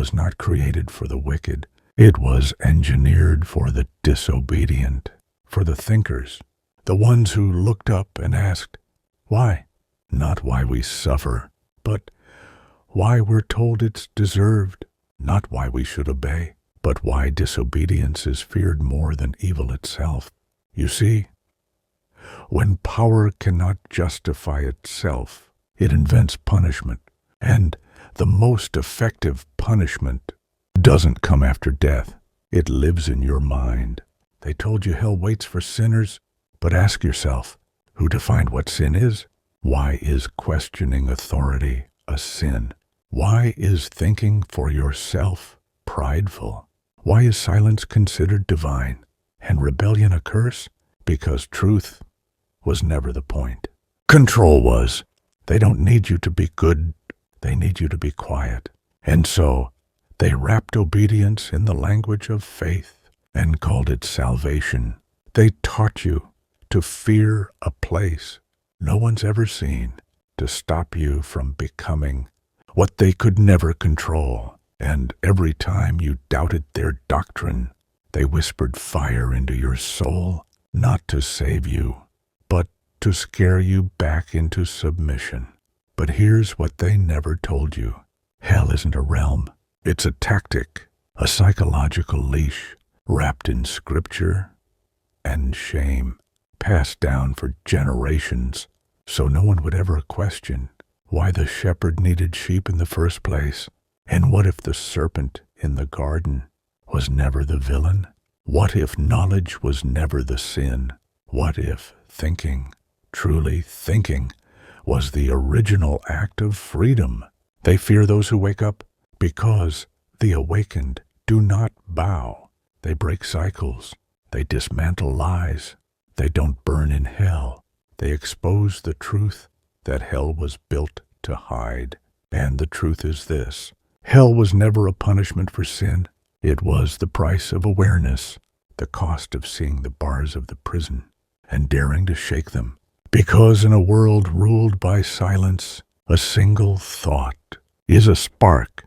was not created for the wicked. It was engineered for the disobedient, for the thinkers, the ones who looked up and asked, why? Not why we suffer, but why we're told it's deserved, not why we should obey, but why disobedience is feared more than evil itself. You see, when power cannot justify itself, it invents punishment, and the most effective punishment doesn't come after death. It lives in your mind. They told you hell waits for sinners, but ask yourself, who defined what sin is? Why is questioning authority a sin? Why is thinking for yourself prideful? Why is silence considered divine and rebellion a curse? Because truth was never the point. Control was. They don't need you to be good. They need you to be quiet. And so they wrapped obedience in the language of faith and called it salvation. They taught you to fear a place no one's ever seen, to stop you from becoming what they could never control. And every time you doubted their doctrine, they whispered fire into your soul, not to save you, but to scare you back into submission. But here's what they never told you. Hell isn't a realm. It's a tactic, a psychological leash wrapped in scripture and shame, passed down for generations so no one would ever question why the shepherd needed sheep in the first place. And what if the serpent in the garden was never the villain? What if knowledge was never the sin? What if thinking, truly thinking, was the original act of freedom? They fear those who wake up because the awakened do not bow. They break cycles. They dismantle lies. They don't burn in hell. They expose the truth that hell was built to hide. And the truth is this: hell was never a punishment for sin. It was the price of awareness, the cost of seeing the bars of the prison and daring to shake them. Because in a world ruled by silence, a single thought is a spark